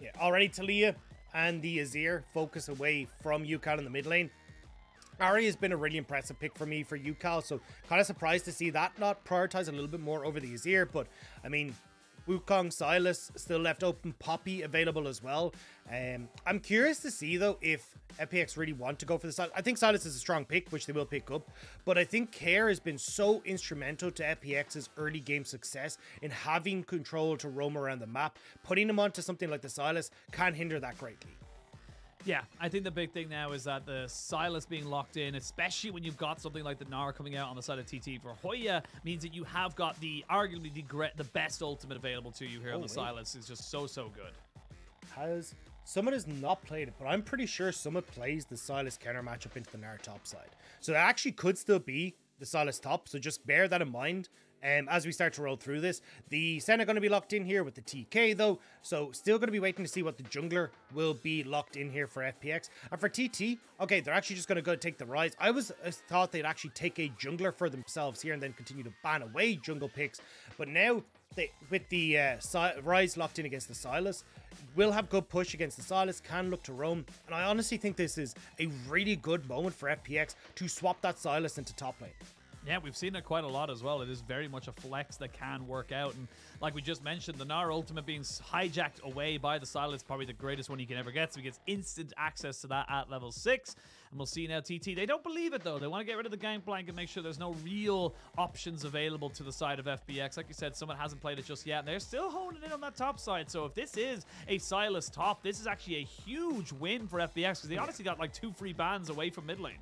Yeah, already Talia and the Azir focus away from Ucal in the mid lane. Ari has been a really impressive pick for me for Ucal, so kind of surprised to see that not prioritize a little bit more over the Azir, but I mean, Wukong, Sylas still left open, Poppy available as well. I'm curious to see though if FPX really want to go for the Sylas. I think Sylas is a strong pick, which they will pick up, but I think Care has been so instrumental to FPX's early game success in having control to roam around the map. Putting him onto something like the Sylas can hinder that greatly. Yeah, I think the big thing now is that the Sylas being locked in, especially when you've got something like the Gnar coming out on the side of TT for Hoya, means that you have got arguably the best ultimate available to you here on the Sylas. Is just so good. Summit has not played it, but I'm pretty sure Summit plays the Sylas counter matchup into the Gnar top side. So that actually could still be the Sylas top, so just bear that in mind. As we start to roll through this, the Senna going to be locked in here with the TK though, so still going to be waiting to see what the jungler will be locked in here for FPX. And for TT, okay, they're actually just going to go take the Ryze. I thought they'd actually take a jungler for themselves here and then continue to ban away jungle picks, but now with the Ryze locked in against the Sylas, will have good push against the Sylas, can look to roam, and I honestly think this is a really good moment for FPX to swap that Sylas into top lane. Yeah, we've seen it quite a lot as well. It is very much a flex that can work out. And like we just mentioned, the Gnar ultimate being hijacked away by the Sylas, probably the greatest one you can ever get. So he gets instant access to that at level 6. And we'll see now TT. They don't believe it, though. They want to get rid of the gangplank and make sure there's no real options available to the side of FPX. Like you said, someone hasn't played it just yet. And they're still honing in on that top side. So if this is a Sylas top, this is actually a huge win for FPX because they honestly got like 2 free bans away from mid lane.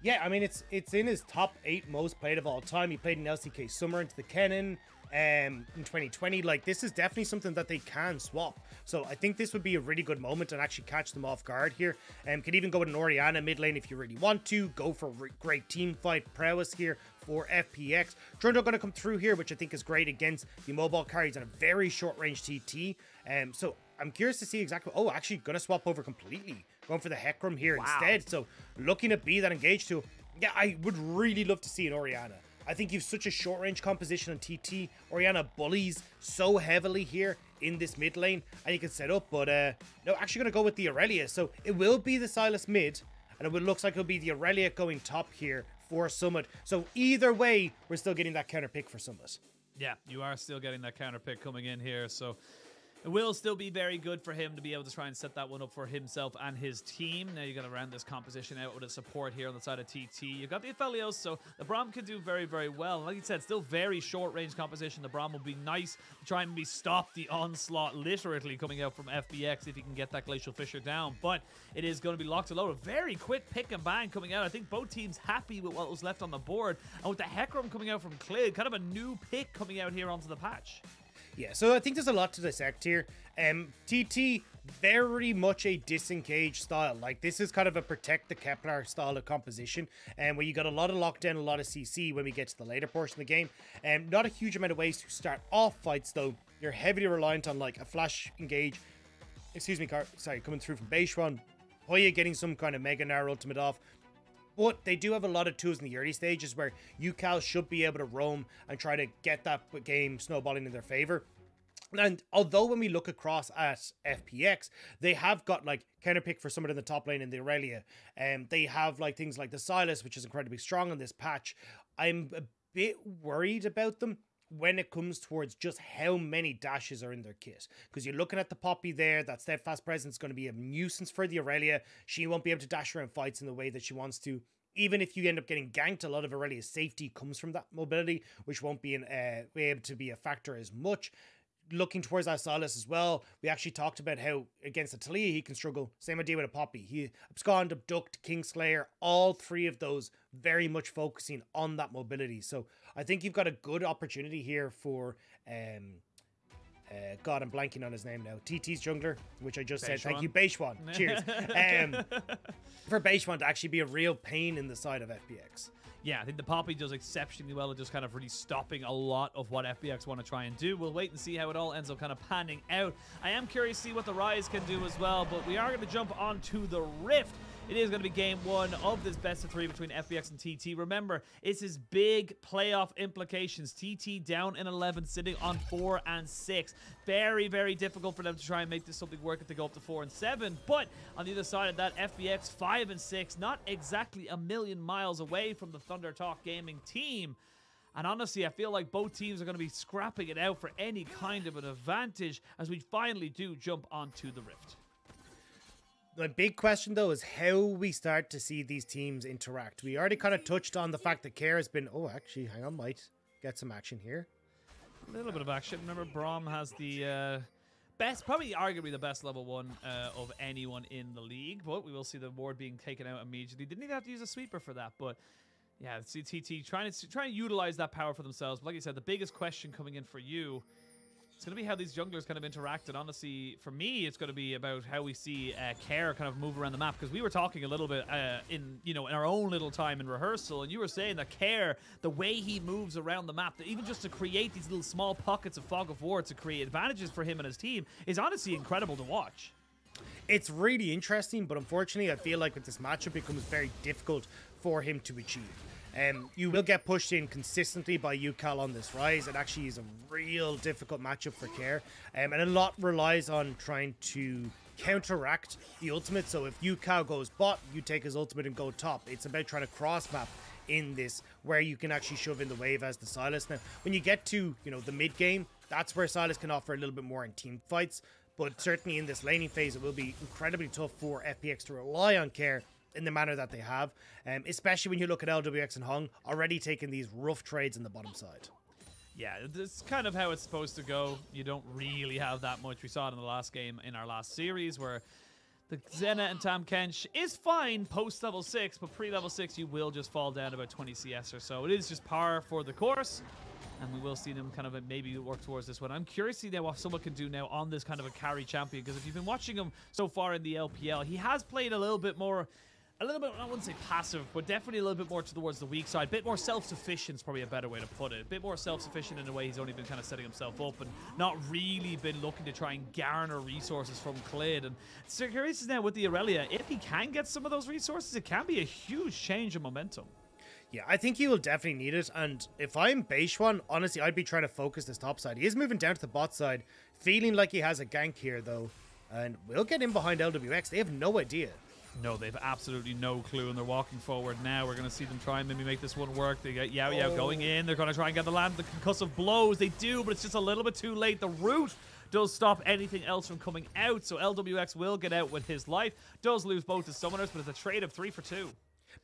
Yeah, I mean, it's in his top 8 most played of all time. He played in LCK Summer into the Kennen in 2020. Like, this is definitely something that they can swap. So I think this would be a really good moment and actually catch them off guard here. Could even go with an Orianna mid lane if you really want to. Go for great team fight prowess here for FPX. Trundle going to come through here, which I think is great against the mobile carries and a very short range TT. So I'm curious to see exactly... Oh, actually going to swap over completely. Going for the Hecarim here instead. So looking to be that engaged too. Yeah, I would really love to see an Orianna. I think you've such a short range composition on TT. Orianna bullies so heavily here in this mid lane. And you can set up, but no, actually going to go with the Irelia. So it will be the Sylas mid. And it looks like it'll be the Irelia going top here for Summit. So either way, we're still getting that counter pick for Summit. Yeah, you are still getting that counter pick coming in here. So it will still be very good for him to be able to try and set that one up for himself and his team. Now you got to round this composition out with a support here on the side of TT. You've got the Aphelios, so the Braum can do very, very well. Like you said, still very short range composition. The Braum will be nice to try and stop the onslaught literally coming out from FPX if he can get that Glacial Fissure down. But it is going to be locked and loaded. Very quick pick and bang coming out. I think both teams happy with what was left on the board. And with the Hecarim coming out from Clid, kind of a new pick coming out here onto the patch. Yeah, so I think there's a lot to dissect here. TT, very much a disengage style. Like, this is kind of a protect the Kepler style of composition, where you got a lot of lockdown, a lot of CC when we get to the later portion of the game. Not a huge amount of ways to start off fights, though. You're heavily reliant on, like, a flash engage. Excuse me, sorry, coming through from Beichuan. Hoya getting some kind of Mega Gnar ultimate off. But they do have a lot of tools in the early stages where Ucal should be able to roam and try to get that game snowballing in their favor. And although when we look across at FPX, they have got like counterpick for someone in the top lane in the Irelia. They have like things like the Sylas, which is incredibly strong on this patch. I'm a bit worried about them when it comes towards just how many dashes are in their kit. Because you're looking at the Poppy there, that steadfast presence is going to be a nuisance for the Irelia. She won't be able to dash around fights in the way that she wants to. Even if you end up getting ganked, a lot of Irelia's safety comes from that mobility, which won't be able to be a factor as much. Looking towards our Sylas as well, we actually talked about how against a Talia he can struggle. Same idea with a Poppy. He abscond, abduct, Kingslayer, all 3 of those very much focusing on that mobility. So I think you've got a good opportunity here for God, I'm blanking on his name now. TT's jungler, which I just said. Thank you, Beichuan. Cheers. For Beichuan to actually be a real pain in the side of FPX. Yeah, I think the Poppy does exceptionally well at just kind of really stopping a lot of what FPX want to try and do. We'll wait and see how it all ends up kind of panning out. I am curious to see what the Ryze can do as well, but we are going to jump onto the Rift. it is going to be game 1 of this best of 3 between FPX and TT. Remember, it's his big playoff implications. TT down in 11, sitting on 4 and 6. Very, very difficult for them to try and make this something work if they go up to 4 and 7. But on the other side of that, FPX 5 and 6, not exactly a million miles away from the Thunder Talk Gaming team. And honestly, I feel like both teams are going to be scrapping it out for any kind of an advantage as we finally do jump onto the Rift. The big question, though, is how we start to see these teams interact. We already kind of touched on the fact that Care has been... Oh, actually, hang on, might get some action here. A little bit of action. Remember, Braum has the best, probably arguably the best level 1 of anyone in the league. But we will see the ward being taken out immediately. Didn't even have to use a sweeper for that, but... Yeah, see TT trying to utilize that power for themselves. But like I said, the biggest question coming in for you, it's going to be how these junglers kind of interact. And honestly, for me, it's going to be about how we see Care kind of move around the map. Because we were talking a little bit in our own little time in rehearsal, and you were saying that Care, the way he moves around the map, that even just to create these little small pockets of fog of war to create advantages for him and his team, is honestly incredible to watch. It's really interesting, but unfortunately, I feel like with this matchup, it becomes very difficult for him to achieve. You will get pushed in consistently by Ucal on this Ryze. It actually is a real difficult matchup for Care. And a lot relies on trying to counteract the ultimate. So if Ucal goes bot, you take his ultimate and go top. It's about trying to cross map in this where you can actually shove in the wave as the Sylas. Now, when you get to, the mid game, that's where Sylas can offer a little bit more in team fights. But certainly in this laning phase, it will be incredibly tough for FPX to rely on Care in the manner that they have, especially when you look at Lwx and Hung already taking these rough trades in the bottom side. Yeah, that's kind of how it's supposed to go. You don't really have that much. We saw it in the last game in our last series where the Senna and Tahm Kench is fine post level 6, but pre level 6 you will just fall down about 20 CS or so. It is just par for the course, and we will see them kind of maybe work towards this one. I'm curious to see what someone can do now on this kind of a carry champion, because if you've been watching him so far in the LPL, he has played a little bit, I wouldn't say passive, but definitely a little bit more towards the weak side. A bit more self-sufficient is probably a better way to put it. A bit more self-sufficient in a way he's only been kind of setting himself up and not really been looking to try and garner resources from Clid. And so curious now with the Irelia, if he can get some of those resources, it can be a huge change in momentum. Yeah, I think he will definitely need it. And if I'm Beichuan, honestly, I'd be trying to focus this top side. He is moving down to the bot side, feeling like he has a gank here, though. And we'll get in behind Lwx. They have no idea. No, they've absolutely no clue, and they're walking forward now. We're going to see them try and maybe make this one work. They get Yao going in. They're going to try and get the land, the concussive blows. They do, but it's just a little bit too late. The root does stop anything else from coming out, so Lwx will get out with his life. Does lose both his summoners, but it's a trade of 3 for 2.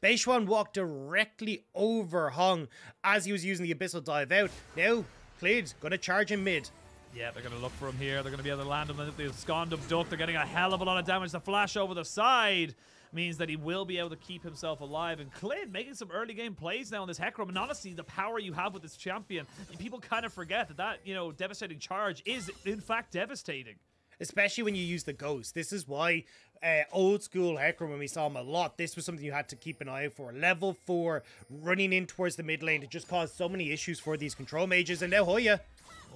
Beichuan walked directly over Hung as he was using the Abyssal Dive out. Now, Clid going to charge him mid. Yeah, they're going to look for him here. They're going to be able to land him. They've sconned him duck. They're getting a hell of a lot of damage. The flash over the side means that he will be able to keep himself alive. And Clid making some early game plays now on this Hecarim. And honestly, the power you have with this champion, people kind of forget that devastating charge is, in fact, devastating. Especially when you use the Ghost. This is why old school Hecarim, when we saw him a lot, this was something you had to keep an eye out for. Level 4, running in towards the mid lane to just cause so many issues for these control mages. And now Hoya.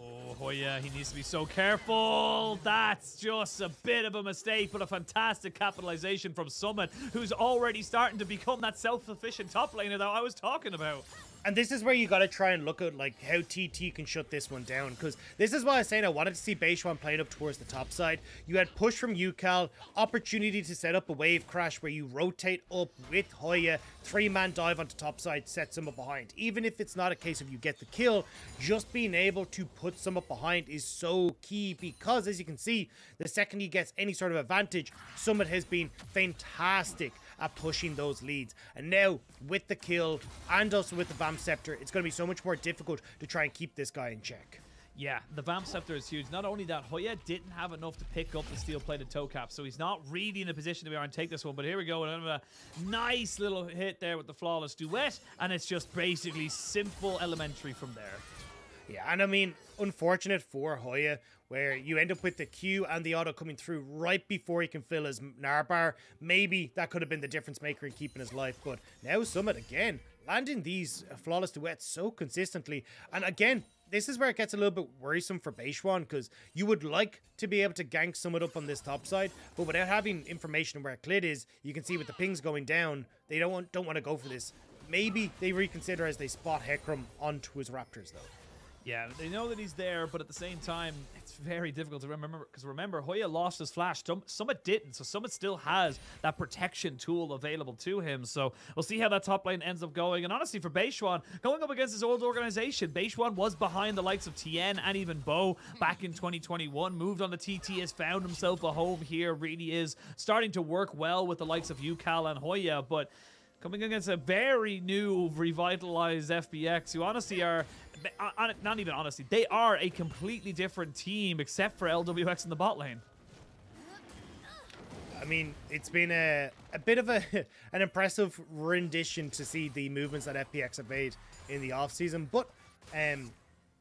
Oh, Hoya, he needs to be so careful. That's just a bit of a mistake, but a fantastic capitalization from Summit, who's already starting to become that self-sufficient top laner that I was talking about. And this is where you got to try and look at like how TT can shut this one down, because this is why I was saying I wanted to see Beichuan playing up towards the top side. You had push from Ucal, opportunity to set up a wave crash where you rotate up with Hoya, 3-man dive onto top side, sets him up behind. Even if it's not a case of you get the kill, just being able to put some up behind is so key, because as you can see, the second he gets any sort of advantage, Summit has been fantastic at pushing those leads. And now with the kill and also with the Vamp Scepter, it's going to be so much more difficult to try and keep this guy in check. Yeah, the Vamp Scepter is huge. Not only that, Hoya didn't have enough to pick up the steel-plated toe cap, so he's not really in a position to be able to take this one. But here we go, a nice little hit there with the flawless duet, and it's just basically simple elementary from there. Yeah, and I mean, unfortunate for Hoya, where you end up with the Q and the auto coming through right before he can fill his Gnar bar. Maybe that could have been the difference maker in keeping his life, but now Summit again landing these flawless duets so consistently. And again, this is where it gets a little bit worrisome for Beichuan, because you would like to be able to gank someone up on this top side, but without having information where Clid is, you can see with the pings going down, they don't want to go for this. Maybe they reconsider as they spot Hecarim onto his Raptors, though. Yeah, they know that he's there, but at the same time, it's very difficult to remember, because remember, Hoya lost his flash. Summit didn't, so Summit still has that protection tool available to him. So we'll see how that top lane ends up going. And honestly, for Beichuan, going up against his old organization, Beichuan was behind the likes of Tien and even Bo back in 2021. Moved on to TT, has found himself a home here. Really is starting to work well with the likes of Ucal and Hoya, but coming against a very new, revitalized FPX, who honestly are, not even honestly, they are a completely different team, except for Lwx in the bot lane. I mean, it's been a bit of an impressive rendition to see the movements that FPX have made in the offseason, but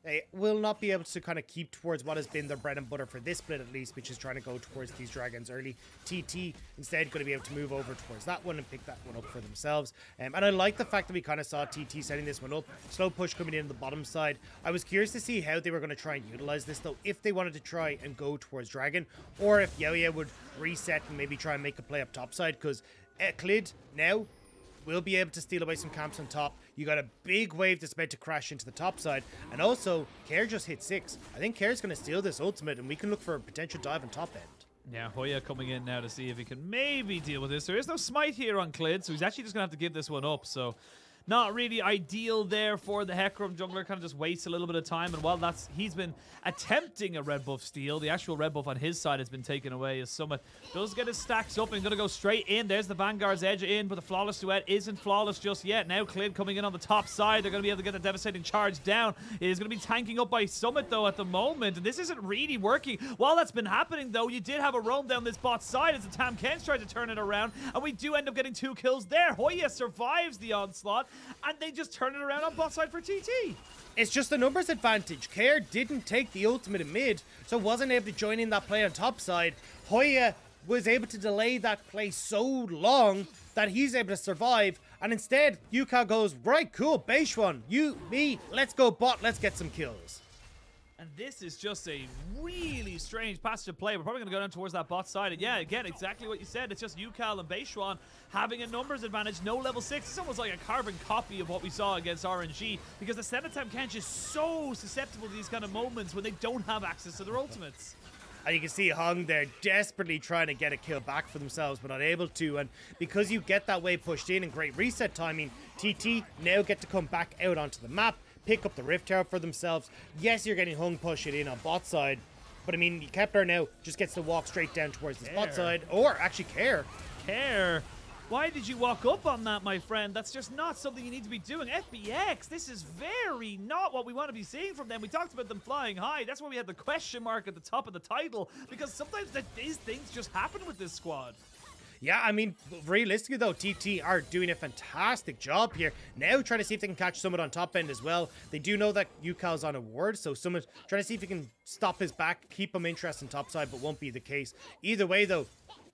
they will not be able to kind of keep towards what has been their bread and butter for this split, at least, which is trying to go towards these dragons early. TT instead going to be able to move over towards that one and pick that one up for themselves. And I like the fact that we kind of saw TT setting this one up. Slow push coming in the bottom side. I was curious to see how they were going to try and utilize this, though, if they wanted to try and go towards dragon, or if Hoya would reset and maybe try and make a play up top side, because Clid now will be able to steal away some camps on top. You got a big wave that's about to crash into the top side. And also, Care just hit 6. I think Care's going to steal this ultimate, and we can look for a potential dive on top end. Yeah, Hoya coming in now to see if he can maybe deal with this. There is no smite here on Clid, so he's actually just going to have to give this one up. So not really ideal there for the Hecarim jungler. Kind of just wastes a little bit of time. And while he's been attempting a red buff steal, the actual red buff on his side has been taken away as Summit does get his stacks up and going to go straight in. There's the Vanguard's edge in, but the flawless duet isn't flawless just yet. Now Clid coming in on the top side. They're going to be able to get the devastating charge down. It is going to be tanking up by Summit, though, at the moment. And this isn't really working. While that's been happening, though, you did have a roam down this bot side as the Tahm Kench tried to turn it around. And we do end up getting 2 kills there. Hoya survives the onslaught, and they just turn it around on bot side for TT. It's just a numbers advantage. Care didn't take the ultimate in mid, so wasn't able to join in that play on top side. Hoya was able to delay that play so long that he's able to survive, and instead, Ucal goes, right, cool, Beichuan, you, me, let's go bot, let's get some kills. And this is just a really strange passage of play. We're probably going to go down towards that bot side. And yeah, again, exactly what you said. It's just Ucal and Beichuan having a numbers advantage, no level 6. It's almost like a carbon copy of what we saw against RNG, because the Senna Kench is so susceptible to these kind of moments when they don't have access to their ultimates. And you can see Hung there desperately trying to get a kill back for themselves, but not able to. And because you get that wave pushed in and great reset timing, TT now get to come back out onto the map, pick up the Rift Tower for themselves. Yes, you're getting Hung push it in on bot side, but I mean, Kepler now just gets to walk straight down towards the bot side, or actually Care. Why did you walk up on that, my friend? That's just not something you need to be doing. FPX, this is very not what we want to be seeing from them. We talked about them flying high. That's why we had the question mark at the top of the title, because sometimes these things just happen with this squad. Yeah, I mean, realistically though, TT are doing a fantastic job here. Now trying to see if they can catch Summit on top end as well. They do know that Ucal's on a ward, so Summit trying to see if he can stop his back, keep him interested in top side, but won't be the case. Either way though,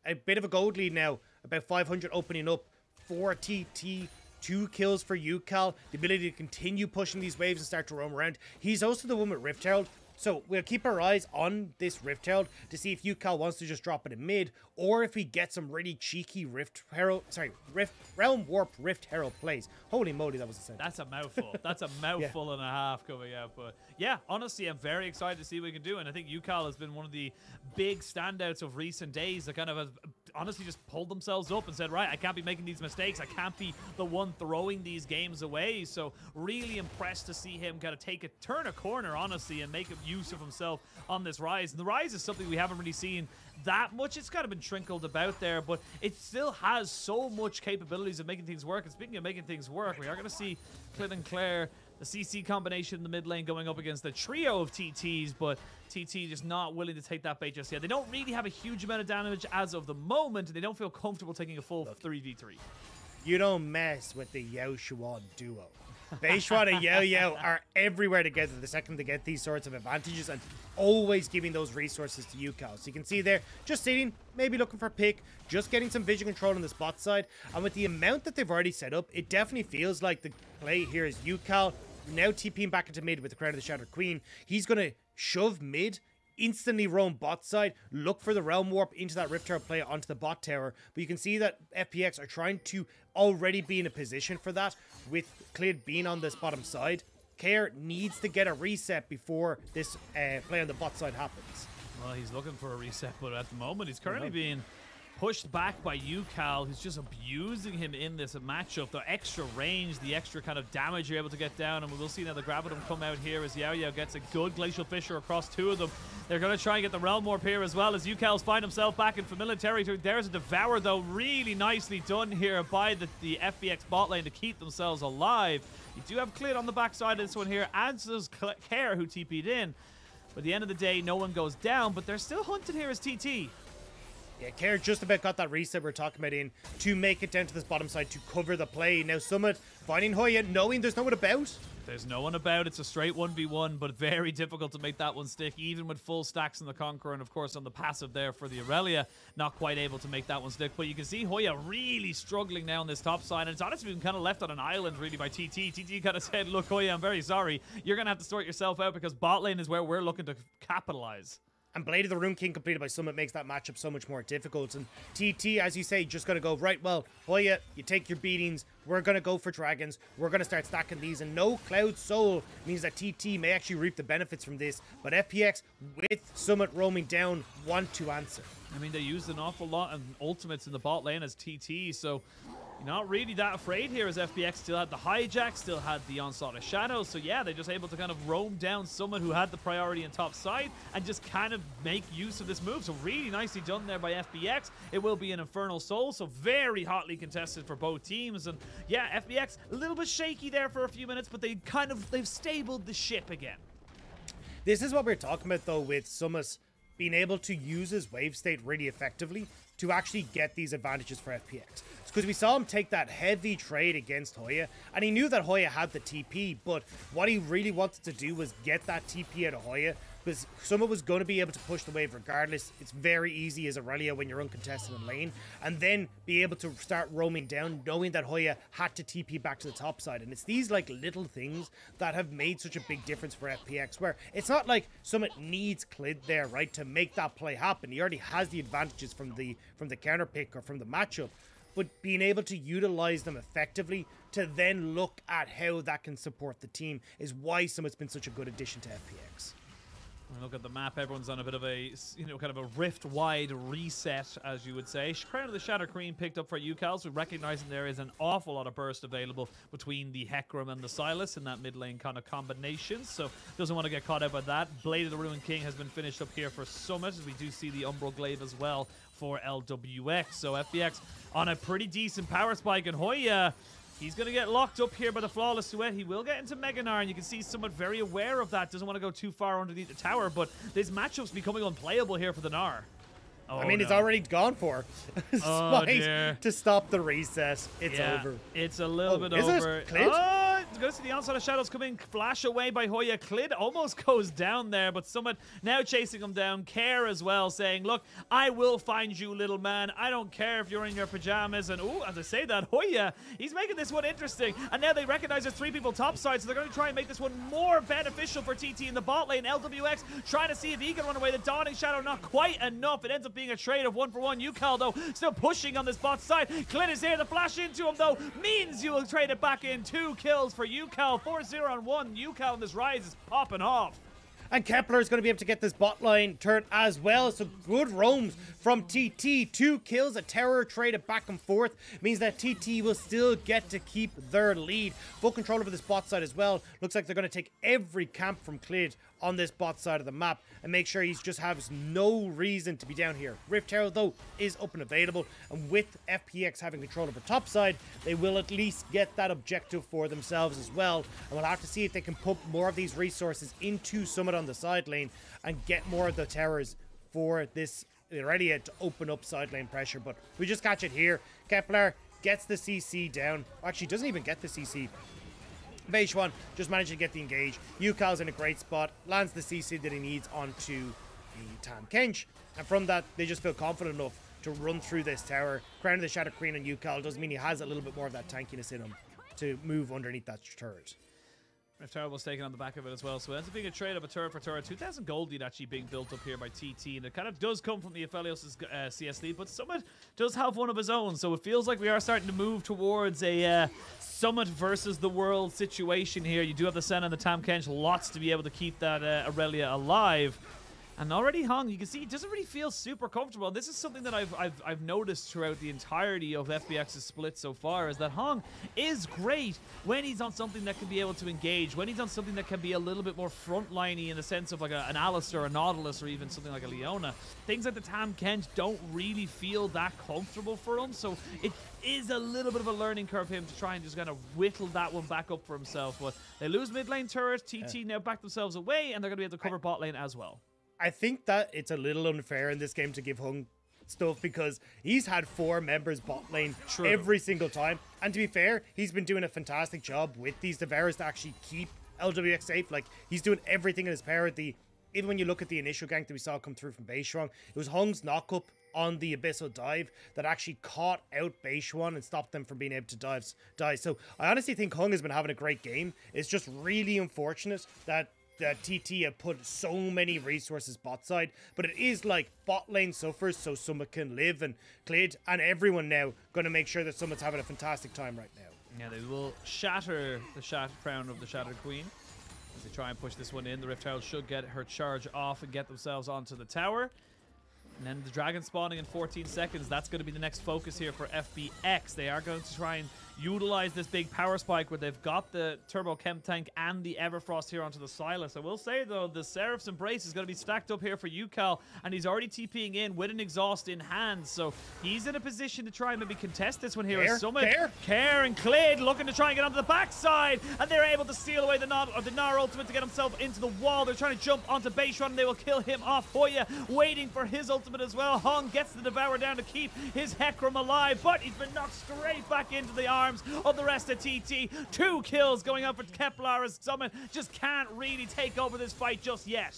a bit of a gold lead now, about 500 opening up for TT. 2 kills for Ucal, the ability to continue pushing these waves and start to roam around. He's also the one with Rift Herald, so we'll keep our eyes on this Rift Herald to see if Ucal wants to just drop it in mid, or if we get some really cheeky Realm Warp Rift Herald plays. Holy moly, that was a sentence. That's a mouthful. That's a mouthful and a half coming out. But yeah, honestly, I'm very excited to see what we can do. And I think Ucal has been one of the big standouts of recent days that kind of has honestly just pulled themselves up and said, right, I can't be making these mistakes. I can't be the one throwing these games away. So really impressed to see him kind of turn a corner, honestly, and make use of himself on this Ryze. And the Ryze is something we haven't really seen that much. It's kind of been trickled about there, but it still has so much capabilities of making things work. And speaking of making things work, we are going to see Clid and Claire, the CC combination in the mid lane, going up against the trio of TTs, but TT just not willing to take that bait just yet. They don't really have a huge amount of damage as of the moment, and they don't feel comfortable taking a full 3v3. You don't mess with the Beichuan duo. Beichuan and Yo are everywhere together the second they get these sorts of advantages, and always giving those resources to Ucal. So you can see there, just sitting, maybe looking for a pick, just getting some vision control on the spot side. And with the amount that they've already set up, it definitely feels like the play here is Ucal now TPing back into mid with the Crown of the Shattered Queen. He's going to shove mid, instantly roam bot side, look for the Realm Warp into that Rift Tower play onto the bot tower. But you can see that FPX are trying to already be in a position for that, with Clid being on this bottom side. Care needs to get a reset before this play on the bot side happens. Well, he's looking for a reset, but at the moment he's currently being pushed back by Ucal, who's just abusing him in this matchup. The extra range, the extra kind of damage you're able to get down, and we will see now the Gravitum come out here as Yao gets a good Glacial Fissure across two of them. They're going to try and get the Realm Warp here as well, as Ucal's find himself back in familiar territory. There's a Devour, though, really nicely done here by the FPX bot lane to keep themselves alive. You do have Clid on the backside of this one here, as does Care, who TP'd in. But at the end of the day, no one goes down, but they're still hunted here as TT. Yeah, Care just about got that reset we're talking about in to make it down to this bottom side to cover the play. Now Summit finding Hoya, knowing there's no one about. There's no one about. It's a straight 1v1, but very difficult to make that one stick, even with full stacks on the Conqueror, and of course on the passive there for the Irelia, not quite able to make that one stick. But you can see Hoya really struggling now on this top side, and it's honestly been kind of left on an island really by TT. TT kind of said, look, Hoya, I'm very sorry. You're going to have to sort yourself out, because bot lane is where we're looking to capitalize. And Blade of the Rune King completed by Summit makes that matchup so much more difficult. And TT, as you say, just going to go, right, well, Hoya, you take your beatings. We're going to go for dragons. We're going to start stacking these. And no Cloud Soul means that TT may actually reap the benefits from this. But FPX, with Summit roaming down, want to answer. I mean, they used an awful lot of ultimates in the bot lane as TT, so not really that afraid here, as FPX still had the hijack, still had the onslaught of shadows. So yeah, they're just able to kind of roam down someone who had the priority in top side and just kind of make use of this move. So really nicely done there by FPX. It will be an Infernal Soul, so very hotly contested for both teams. And yeah, FPX a little bit shaky there for a few minutes, but they've stabled the ship again. This is what we're talking about though, with Summit being able to use his wave state really effectively to actually get these advantages for FPX. Because we saw him take that heavy trade against Hoya, and he knew that Hoya had the TP, but what he really wanted to do was get that TP out of Hoya, because someone was going to be able to push the wave regardless. It's very easy as Irelia when you're uncontested in lane, and then be able to start roaming down, knowing that Hoya had to TP back to the top side. And it's these like little things that have made such a big difference for FPX, where it's not like Summit needs Clid there, right, to make that play happen. He already has the advantages from the counter pick or from the matchup. But being able to utilize them effectively to then look at how that can support the team is why Summit's been such a good addition to FPX. Look at the map, everyone's on a bit of a, kind of a rift-wide reset, as you would say. Crown of the Shattered Queen picked up for Ucal, so recognizing there is an awful lot of burst available between the Hecarim and the Sylas in that mid lane kind of combination, so doesn't want to get caught out by that. Blade of the Ruined King has been finished up here for Summit, as we do see the Umbral Glaive as well for Lwx. So FPX on a pretty decent power spike, and Hoya, he's going to get locked up here by the Flawless Duet. He will get into Mega Gnar, and you can see Summit very aware of that. Doesn't want to go too far underneath the tower, but this matchup's becoming unplayable here for the Gnar. Oh, I mean, it's already gone for. Dear. To stop the reset. It's over. It's a little bit is over. It? Clid? Oh, go see the onslaught of shadows coming. Flash away by Hoya. Clid almost goes down there, but Summit now chasing him down. Care as well, saying, look, I will find you, little man. I don't care if you're in your pajamas. And, ooh, as I say that, Hoya, he's making this one interesting. And now they recognize there's three people topside, so they're going to try and make this one more beneficial for TT in the bot lane. Lwx trying to see if he can run away. The Dawning Shadow, not quite enough. It ends up being a trade of 1-for-1. Ucal, though, still pushing on this bot side. Clid is here. The flash into him, though, means you will trade it back in. 2 kills for Ucal. 4-0 on 1. Ucal in this Ryze is popping off. And Kepler is going to be able to get this bot line turn as well. So good roams from TT. 2 kills, a terror traded back and forth. Means that TT will still get to keep their lead. Full control over this bot side as well. Looks like they're going to take every camp from Clid on this bot side of the map and make sure he just has no reason to be down here. Rift Tower, though, is up and available. And with FPX having control over top side, they will at least get that objective for themselves as well. And we'll have to see if they can put more of these resources into Summit on the side lane and get more of the towers for this Irelia to open up side lane pressure. But we just catch it here. Kepler gets the CC down. Actually, doesn't even get the CC. Beichuan just managed to get the engage. Ucal's in a great spot, lands the CC that he needs onto the Tahm Kench, and from that they just feel confident enough to run through this tower. Crown of the Shattered Queen on Ucal doesn't mean he has a little bit more of that tankiness in him to move underneath that turret. Rift Tower was taken on the back of it as well, so it ends up being a trade of a turret for turret. 2,000 gold lead actually being built up here by TT, and it kind of does come from the Aphelios' CS lead, but Summit does have one of his own, so it feels like we are starting to move towards a Summit versus the world situation here. You do have the Senna and the Tahm Kench, lots to be able to keep that Irelia alive. And already Hung, you can see, he doesn't really feel super comfortable. This is something that I've noticed throughout the entirety of FPX's split so far, is that Hung is great when he's on something that can be able to engage, when he's on something that can be a little bit more frontliney in the sense of like an Alistar, a Nautilus, or even something like a Leona. Things like the Tahm Kench don't really feel that comfortable for him, so it is a little bit of a learning curve for him to try and just kind of whittle that one back up for himself. But they lose mid lane turret, TT now back themselves away, and they're going to be able to cover bot lane as well. I think that it's a little unfair in this game to give Hung stuff because he's had 4 members bot lane every single time. And to be fair, he's been doing a fantastic job with these Devours to actually keep Lwx safe. Like, he's doing everything in his power. Even when you look at the initial gank that we saw come through from Beichuan, it was Hung's knock-up on the Abyssal dive that actually caught out Beichuan and stopped them from being able to die. So I honestly think Hung has been having a great game. It's just really unfortunate that TT have put so many resources bot side, but it is like bot lane suffers so Summit can live, and Clid and everyone now going to make sure that Summit's having a fantastic time right now. Yeah, they will shatter the crown of the Shattered Queen as they try and push this one in. The Rift Herald should get her charge off and get themselves onto the tower. And then the dragon spawning in 14 seconds. That's going to be the next focus here for FPX. They are going to try and utilize this big power spike where they've got the Turbo Chem Tank and the Everfrost here onto the Sylas. I will say, though, the Seraph's Embrace is going to be stacked up here for Ucal, and he's already TPing in with an exhaust in hand. So he's in a position to try and maybe contest this one here. Care and Clid looking to try and get onto the backside, and they're able to steal away the Gnar ultimate to get himself into the wall. They're trying to jump onto Beichuan, and they will kill him off. Hoya waiting for his ultimate as well. Hung gets the Devourer down to keep his Hecarim alive, but he's been knocked straight back into the arms of the rest of TT. 2 kills going up for Kepler as Summit just can't really take over this fight just yet.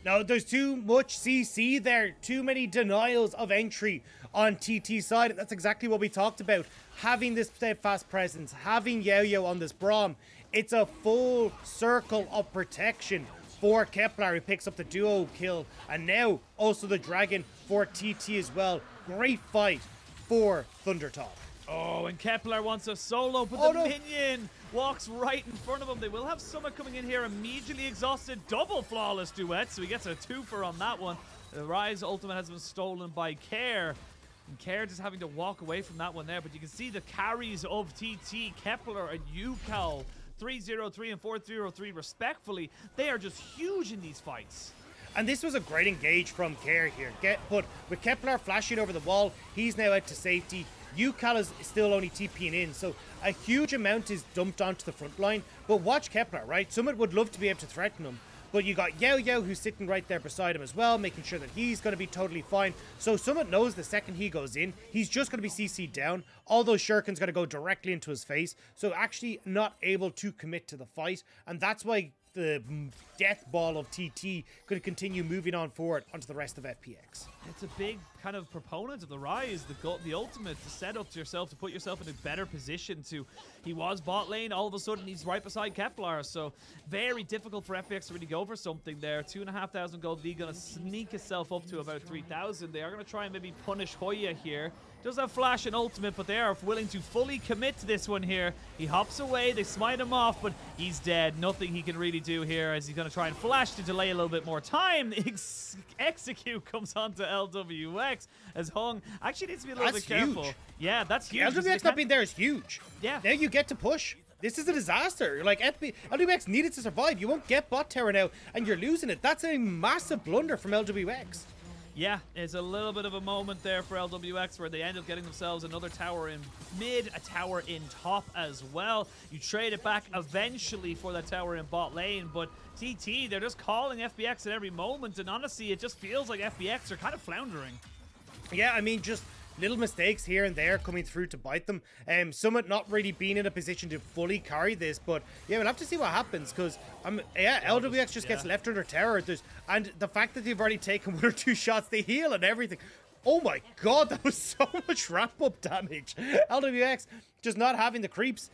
No, there's too much CC there. Too many denials of entry on TT's side. That's exactly what we talked about. Having this steadfast presence, having Yo-Yo on this Braum, it's a full circle of protection for Kepler, who picks up the duo kill, and now also the dragon for TT as well. Great fight for Thundertop. Oh, and Kepler wants a solo, but the minion walks right in front of him. They will have Summit coming in here immediately exhausted. Double flawless duet, so he gets a 2-fer on that one. The Ryze ultimate has been stolen by Care. And Care just having to walk away from that one there, but you can see the carries of TT, Kepler and Ucal, 3-0-3 and 4-0-3 respectfully. They are just huge in these fights. And this was a great engage from Care here. But with Kepler flashing over the wall, he's now out to safety. Ucal is still only TPing in, so a huge amount is dumped onto the front line. But watch Kepler, right? Summit would love to be able to threaten him, but you got Yo-Yo who's sitting right there beside him as well, making sure that he's going to be totally fine. So Summit knows the second he goes in, he's just going to be CC'd down. All those shurikens going to go directly into his face, so actually not able to commit to the fight, and that's why the death ball of TT could continue moving on forward onto the rest of FPX. It's a big kind of proponent of the Ryze, the ultimate, to set up to yourself, to put yourself in a better position to... He was bot lane, all of a sudden he's right beside Kepler, so very difficult for FPX to really go for something there. 2,500 gold lead, gonna sneak itself up to about 3,000. They are gonna try and maybe punish Hoya here. Does have flash and ultimate, but they are willing to fully commit to this one here. He hops away, they smite him off, but he's dead. Nothing he can really do here as he's going to try and flash to delay a little bit more time. Execute comes onto Lwx as Hung actually needs to be a little bit careful. Huge. Yeah, that's huge. Lwx not being there is huge. Yeah. Now you get to push. This is a disaster. Like, Lwx needed to survive. You won't get bot tower now, and you're losing it. That's a massive blunder from Lwx. Yeah, it's a little bit of a moment there for Lwx where they end up getting themselves another tower in mid, a tower in top as well. You trade it back eventually for that tower in bot lane, but TT, they're just calling FPX at every moment, and honestly, it just feels like FPX are kind of floundering. Yeah, I mean, just little mistakes here and there coming through to bite them. Summit not really being in a position to fully carry this, but yeah, we'll have to see what happens, because Lwx just gets left under tower. And the fact that they've already taken 1 or 2 shots, they heal and everything. Oh my god, that was so much ramp-up damage. Lwx just not having the creeps,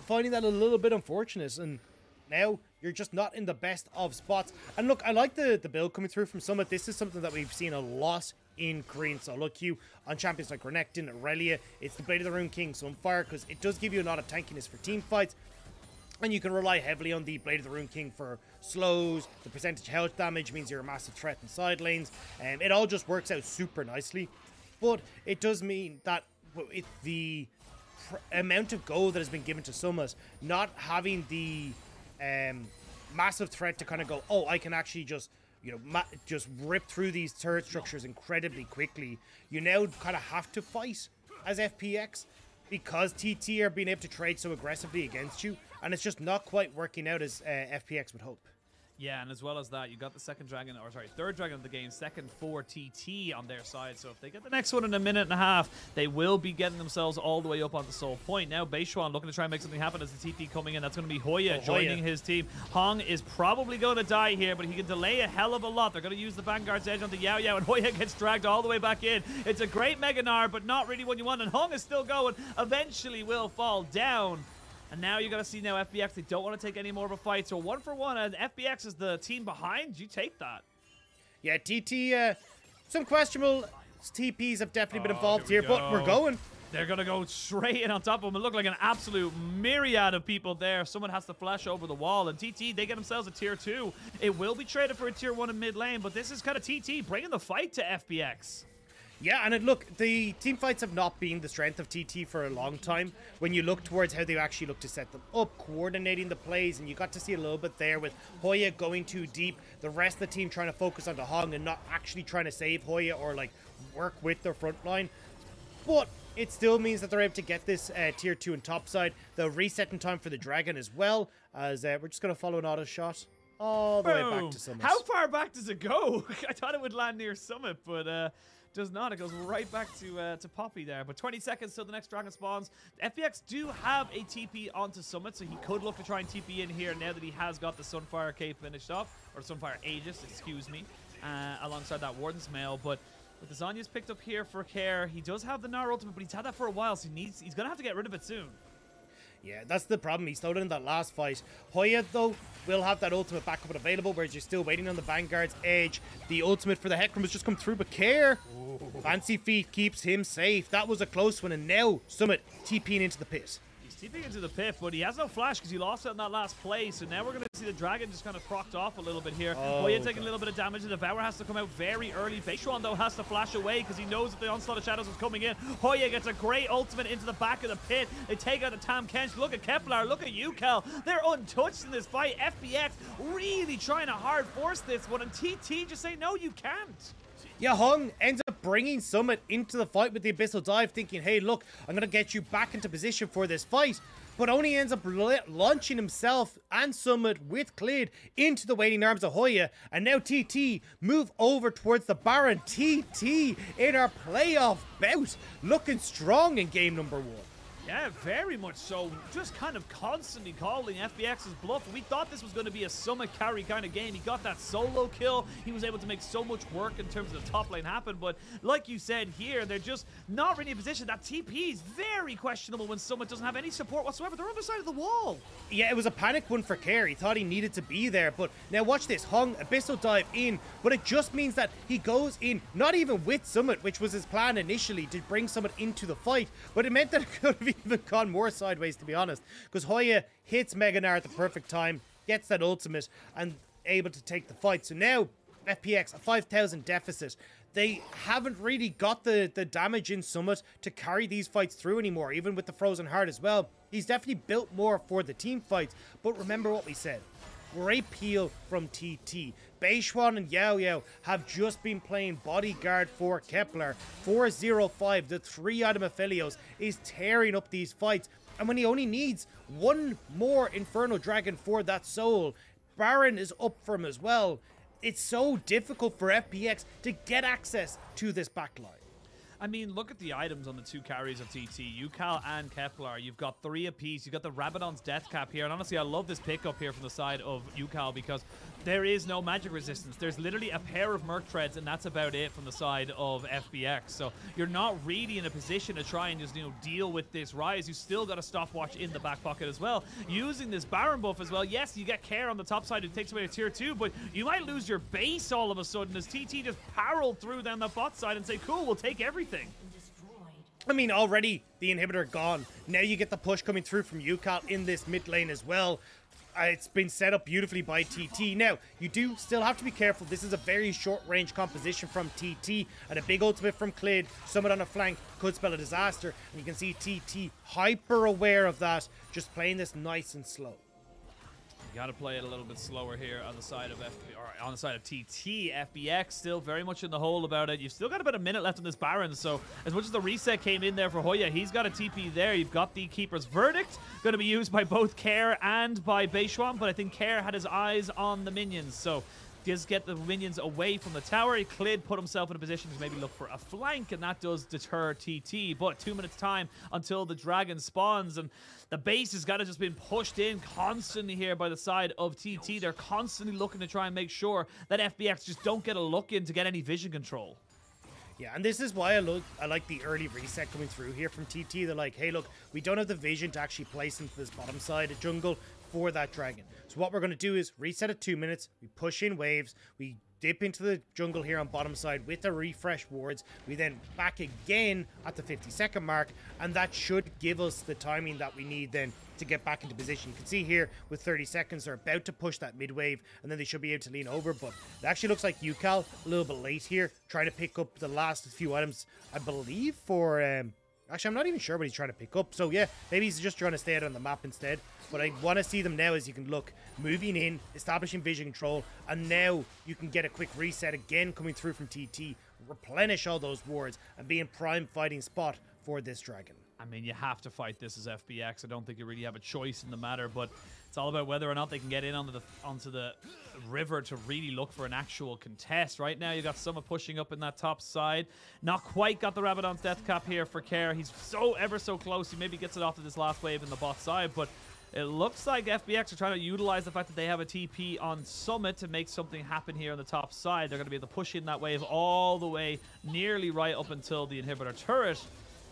finding that a little bit unfortunate. And now, you're just not in the best of spots. And look, I like the build coming through from Summit. This is something that we've seen a lot in Korean solo queue on champions like Renekton, Irelia. It's the Blade of the Rune King Sunfire, because it does give you a lot of tankiness for team fights. And you can rely heavily on the Blade of the Rune King for slows. The percentage health damage means you're a massive threat in side lanes. It all just works out super nicely. But it does mean that the amount of gold that has been given to Summit, not having the massive threat to kind of go, oh, I can actually just, you know, just rip through these turret structures incredibly quickly. You now kind of have to fight as FPX because TT are being able to trade so aggressively against you, and it's just not quite working out as FPX would hope. Yeah, and as well as that, you got the third dragon of the game, second for TT on their side. So if they get the next one in a minute and a half, they will be getting themselves all the way up onto Soul Point. Now, Beichuan looking to try and make something happen as the TT coming in. That's going to be Hoya joining his team. Hong is probably going to die here, but he can delay a hell of a lot. They're going to use the Vanguard's edge on the Yao Yao, and Hoya gets dragged all the way back in. It's a great Mega Gnar, but not really what you want, and Hong is still going. Eventually will fall down. And now you got to see now FPX, they don't want to take any more of a fight. So 1-for-1, and FPX is the team behind. You take that. Yeah, TT, some questionable TPs have definitely been involved here, but we're going. They're going to go straight in on top of them. It looked like an absolute myriad of people there. Someone has to flash over the wall. And TT, they get themselves a tier 2. It will be traded for a tier 1 in mid lane, but this is kind of TT bringing the fight to FPX. Yeah, and look, the team fights have not been the strength of TT for a long time. When you look towards how they actually look to set them up, coordinating the plays, and you got to see a little bit there with Hoya going too deep, the rest of the team trying to focus on the Hong and not actually trying to save Hoya or like work with their front line. But it still means that they're able to get this tier 2 in top side. The resetting time for the Dragon as well, as we're just going to follow an auto shot all the way back to Summit. How far back does it go? I thought it would land near Summit, but does not. It goes right back to Poppy there. But 20 seconds till the next dragon spawns. FPX do have a TP onto Summit, so he could look to try and TP in here now that he has got the Sunfire cape finished off, or Sunfire Aegis, excuse me, alongside that Warden's Mail. But with the Zonya's picked up here for Care, he does have the Gnar ultimate, but he's had that for a while, so he's going to have to get rid of it soon. Yeah, that's the problem. He slowed in that last fight. Hoya, though, will have that ultimate backup available, whereas you're still waiting on the Vanguard's edge. The ultimate for the Hecarim has just come through, but Care. Fancy feet keeps him safe. That was a close one, and now Summit TPing into the pit. He's TPing into the pit, but he has no flash because he lost it in that last play. So now we're going to see the Dragon just kind of procced off a little bit here. Hoya taking a little bit of damage. The Devour has to come out very early. Beichuan, though, has to flash away because he knows that the Onslaught of Shadows is coming in. Hoya gets a great ultimate into the back of the pit. They take out the Tahm Kench. Look at Kepler. Look at Ucal. They're untouched in this fight. FPX really trying to hard force this one, and TT just say, no, you can't. Yeah, Hong ends up bringing Summit into the fight with the Abyssal Dive, thinking, hey, look, I'm going to get you back into position for this fight. But only ends up launching himself and Summit with Clid into the waiting arms of Hoya. And now TT move over towards the Baron. TT in our playoff bout, looking strong in game number 1. Yeah, very much so. Just kind of constantly calling FPX's bluff. We thought this was going to be a Summit carry kind of game. He got that solo kill. He was able to make so much work in terms of the top lane happen. But like you said here, they're just not really in a position. That TP is very questionable when Summit doesn't have any support whatsoever. They're on the side of the wall. Yeah, it was a panic one for Care. He thought he needed to be there. But now watch this. Hong, Abyssal Dive in. But it just means that he goes in, not even with Summit, which was his plan initially, to bring Summit into the fight. But it meant that it could have even gone more sideways, to be honest, because Hoya hits Mega Gnar at the perfect time, gets that ultimate, and able to take the fight. So now FPX a 5,000 deficit. They haven't really got the damage in Summit to carry these fights through anymore, even with the Frozen Heart as well. He's definitely built more for the team fights, but remember what we said. Great peel from TT. Beichuan and Yao Yao have just been playing bodyguard for Kepler. 405, the 3-item Aphelios, is tearing up these fights. And when he only needs one more Inferno Dragon for that soul, Baron is up for him as well. It's so difficult for FPX to get access to this backline. I mean, look at the items on the 2 carries of TT. Ucal and Kepler. You've got 3 apiece. You've got the Rabadon's Death Cap here. And honestly, I love this pickup here from the side of Ucal because there is no magic resistance. There's literally a pair of Merc Treads, and that's about it from the side of FPX. So you're not really in a position to try and just, you know, deal with this Ryze. You still got a stopwatch in the back pocket as well. Using this Baron buff as well. Yes, you get Care on the top side who takes away a tier 2, but you might lose your base all of a sudden as TT just barreled through down the bot side and say, cool, we'll take everything. I mean, already the inhibitor gone. Now you get the push coming through from Ucal in this mid lane as well. It's been set up beautifully by TT. Now, you do still have to be careful. This is a very short-range composition from TT, and a big ultimate from Clid. Summit on a flank could spell a disaster, and you can see TT hyper-aware of that, just playing this nice and slow. You gotta play it a little bit slower here on the side of TT. FPX still very much in the hole about it. You've still got about a minute left on this Baron, so as much as the reset came in there for Hoya, he's got a TP there. You've got the Keeper's Verdict, going to be used by both Care and by Beichuan, but I think Care had his eyes on the minions, so just get the minions away from the tower. Clid put himself in a position to maybe look for a flank, and that does deter TT. But 2 minutes time until the dragon spawns, and the base has got to just been pushed in constantly here by the side of TT. They're constantly looking to try and make sure that FPX just don't get a look in to get any vision control. Yeah, and this is why I like the early reset coming through here from TT. They're like, hey, look, we don't have the vision to actually place into this bottom side of jungle for that dragon. So what we're going to do is reset at 2 minutes, we push in waves, we dip into the jungle here on bottom side with the refresh wards, we then back again at the 50-second mark, and that should give us the timing that we need then to get back into position. You can see here with 30 seconds they're about to push that mid wave, and then they should be able to lean over, but it actually looks like Ucal a little bit late here, trying to pick up the last few items, I believe, for actually, I'm not even sure what he's trying to pick up. So, yeah, maybe he's just trying to stay out on the map instead. But I want to see them now, as you can look, moving in, establishing vision control, and now you can get a quick reset again coming through from TT, replenish all those wards, and be in prime fighting spot for this dragon. I mean, you have to fight this as FPX. I don't think you really have a choice in the matter, but it's all about whether or not they can get in onto the river to really look for an actual contest. Right now, you got Summit pushing up in that top side. Not quite got the Rabadon's death cap here for Care. He's ever so close. He maybe gets it off to this last wave in the bot side, but it looks like FPX are trying to utilize the fact that they have a TP on Summit to make something happen here on the top side. They're going to be able to push in that wave all the way nearly right up until the inhibitor turret,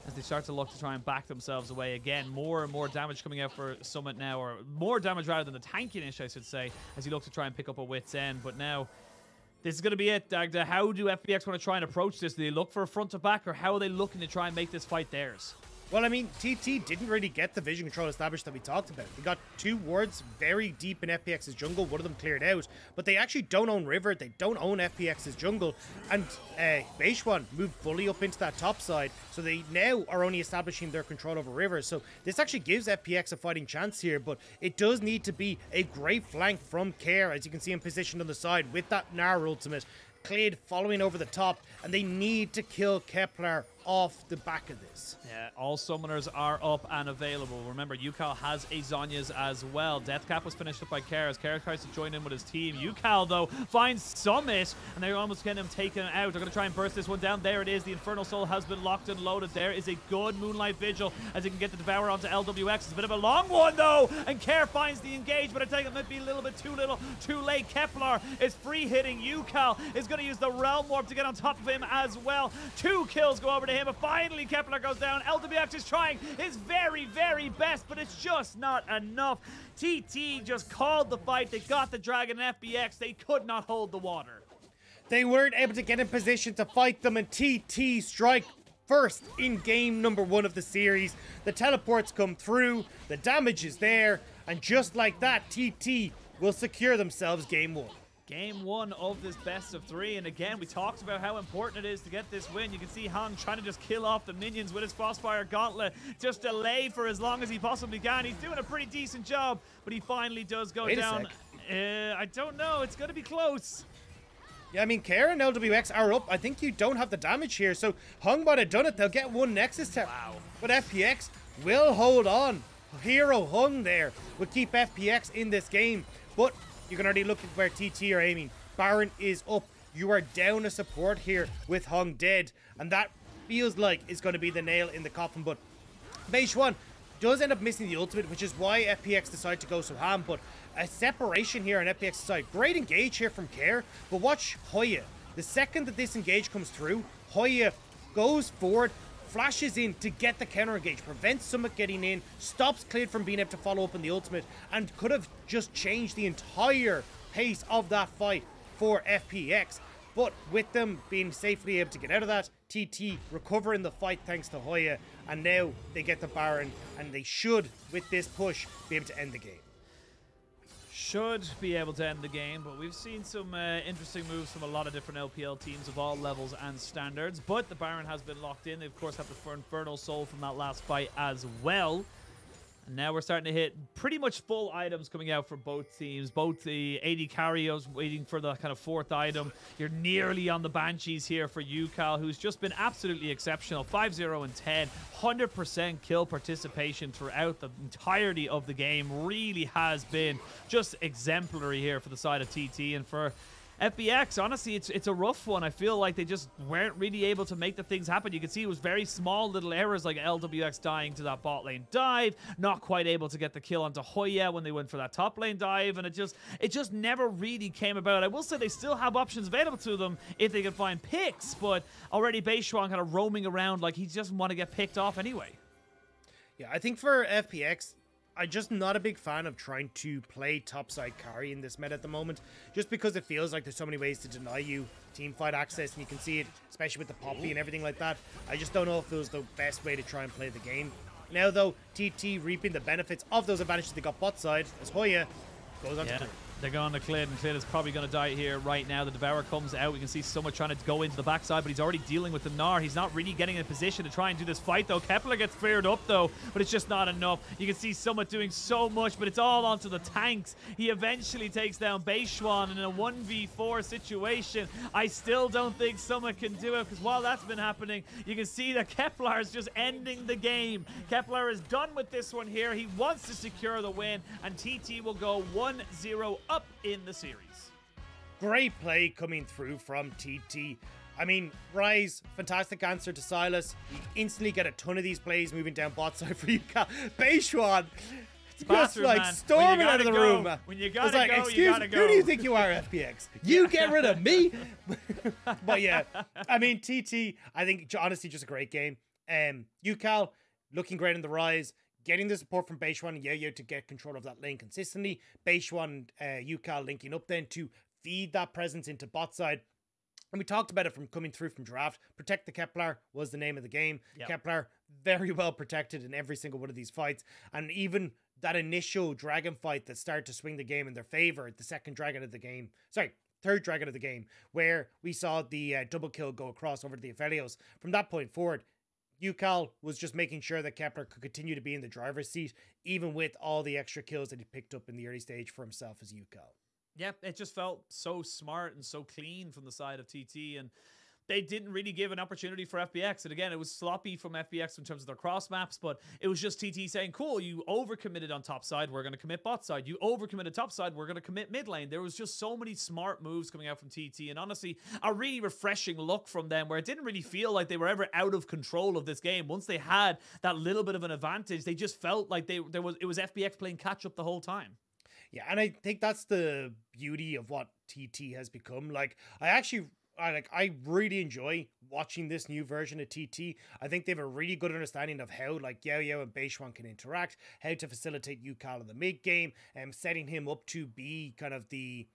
as they start to look to try and back themselves away again. More and more damage coming out for Summit now, or more damage rather than the tankiness, I should say, as you look to try and pick up a wit's end. But now, this is going to be it, Dagda. How do FPX want to try and approach this? Do they look for a front to back, or how are they looking to try and make this fight theirs? Well, I mean, TT didn't really get the vision control established that we talked about. They got 2 wards very deep in FPX's jungle. One of them cleared out, but they actually don't own river. They don't own FPX's jungle. And Beichuan moved fully up into that top side, so they now are only establishing their control over river. So this actually gives FPX a fighting chance here, but it does need to be a great flank from Care, as you can see him positioned on the side with that Gnar ultimate. Clid following over the top, and they need to kill Kepler off the back of this. Yeah, all summoners are up and available. Remember, Ucal has a Zhonya's as well. Deathcap was finished up by Care as Care tries to join in with his team. Ucal, though, finds Summit, and they're almost getting him taken out. They're going to try and burst this one down. There it is. The Infernal Soul has been locked and loaded. There is a good Moonlight Vigil as he can get the Devourer onto Lwx. It's a bit of a long one, though, and Care finds the engage, but I think it might be a little bit too late. Kepler is free hitting. Ucal is going to use the Realm Warp to get on top of him as well. 2 kills go over to him, but finally Kepler goes down. Lwx is trying his very, very best, but it's just not enough. TT just called the fight. They got the dragon and FPX. They could not hold the water. They weren't able to get in position to fight them, and TT strike first in game number 1 of the series. The teleports come through, the damage is there, and just like that, TT will secure themselves game 1. Game 1 of this best of 3, and again, we talked about how important it is to get this win. You can see Han trying to just kill off the minions with his Frostfire Gauntlet, just delay for as long as he possibly can. He's doing a pretty decent job, but he finally does go down. I don't know, it's going to be close. Yeah, I mean, Care and Lwx are up. I think you don't have the damage here, so Hung might have done it. They'll get 1 Nexus tap. Wow. But FPX will hold on. Hero Hung there will keep FPX in this game, but you can already look at where TT are aiming. Baron is up. You are down a support here with Hung dead, and that feels like is going to be the nail in the coffin. But Beichuan does end up missing the ultimate, which is why FPX decide to go so ham. But a separation here on FPX's side. Great engage here from Care, but watch Hoya. The second that this engage comes through, Hoya goes forward, flashes in to get the counter engage, prevents Summit getting in, stops Clid from being able to follow up on the ultimate, and could have just changed the entire pace of that fight for FPX. But with them being safely able to get out of that, TT recovering the fight thanks to Hoya, and now they get the Baron, and they should, with this push, be able to end the game. Should be able to end the game, but we've seen some interesting moves from a lot of different LPL teams of all levels and standards. But the Baron has been locked in. They, of course, have the Infernal Soul from that last fight as well. And now we're starting to hit pretty much full items coming out for both teams. Both the AD Carrios waiting for the kind of fourth item. You're nearly on the Banshees here for Ucal, who's just been absolutely exceptional. 5-0 and 10, 100% kill participation throughout the entirety of the game. Really has been just exemplary here for the side of TT. And for FPX, honestly, it's a rough one. I feel like they just weren't really able to make the things happen. You can see it was very small little errors like Lwx dying to that bot lane dive, not quite able to get the kill onto Hoya when they went for that top lane dive, and it just never really came about. I will say they still have options available to them if they can find picks, but already Beichuan kind of roaming around like he doesn't want to get picked off anyway. Yeah, I think for FPX, I'm just not a big fan of trying to play topside carry in this meta at the moment, just because it feels like there's so many ways to deny you team fight access, and you can see it, especially with the Poppy and everything like that. I just don't know if it was the best way to try and play the game. Now, though, TT reaping the benefits of those advantages they got bot side, as Hoya goes on to Clid. They're going to Clid, and Clid is probably going to die here right now. The Devourer comes out. We can see someone trying to go into the backside, but he's already dealing with the Gnar. He's not really getting in a position to try and do this fight, though. Kepler gets feared up, though, but it's just not enough. You can see someone doing so much, but it's all onto the tanks. He eventually takes down Beichuan in a 1v4 situation. I still don't think someone can do it, because while that's been happening, you can see that Kepler is just ending the game. Kepler is done with this one here. He wants to secure the win, and TT will go 1-0 up in the series. Great play coming through from TT. I mean, Ryze, fantastic answer to Sylas. You instantly get a ton of these plays moving down bot side for Ucal. Beichuan, just like storming out of the room. When you gotta like, go, you gotta go. Who do you think you are, FPX? You get rid of me? But yeah, I mean, TT, I think honestly just a great game. Ucal looking great in the Ryze. Getting the support from Beichuan and Yo-Yo to get control of that lane consistently. Beichuan and Ucal linking up then to feed that presence into bot side. And we talked about it from coming through from draft. Protect the Kepler was the name of the game. Yep. Kepler very well protected in every single one of these fights. And even that initial dragon fight that started to swing the game in their favor, the second dragon of the game, third dragon of the game, where we saw the double kill go across over to the Aphelios. From that point forward, Ucal was just making sure that Kepler could continue to be in the driver's seat, even with all the extra kills that he picked up in the early stage for himself as Ucal. Yeah, it just felt so smart and so clean from the side of TT, and they didn't really give an opportunity for FPX. And again, it was sloppy from FPX in terms of their cross maps, but it was just TT saying, cool, you overcommitted on top side, we're going to commit bot side. You overcommitted top side, we're going to commit mid lane. There was just so many smart moves coming out from TT, and honestly, a really refreshing look from them where it didn't really feel like they were ever out of control of this game. Once they had that little bit of an advantage, they just felt like it was FPX playing catch up the whole time. Yeah, and I think that's the beauty of what TT has become. Like, I really enjoy watching this new version of TT. I think they have a really good understanding of how like Yo-Yo and Beichuan can interact, how to facilitate Ucal in the mid game, and setting him up to be kind of the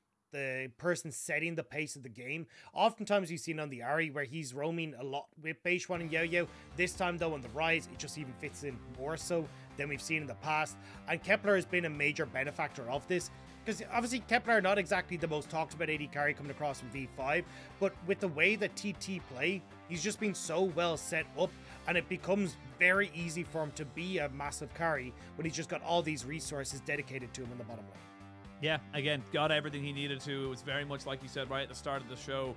person setting the pace of the game. Oftentimes you've seen on the Ahri where he's roaming a lot with Beichuan and Yo-Yo. This time though on the Ryze, it just even fits in more so than we've seen in the past. And Kepler has been a major benefactor of this, because obviously Kepler are not exactly the most talked about AD carry coming across from V5, but with the way that TT play, he's just been so well set up, and it becomes very easy for him to be a massive carry when he's just got all these resources dedicated to him in the bottom lane. Yeah, again, got everything he needed to. It was very much like you said right at the start of the show.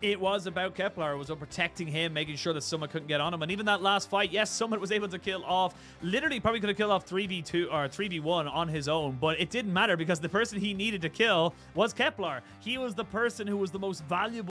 It was about Kepler. It was about protecting him, making sure that Summit couldn't get on him. And even that last fight, yes, Summit was able to kill off, literally probably could have killed off 3v2 or 3v1 on his own, but it didn't matter because the person he needed to kill was Kepler. He was the person who was the most valuable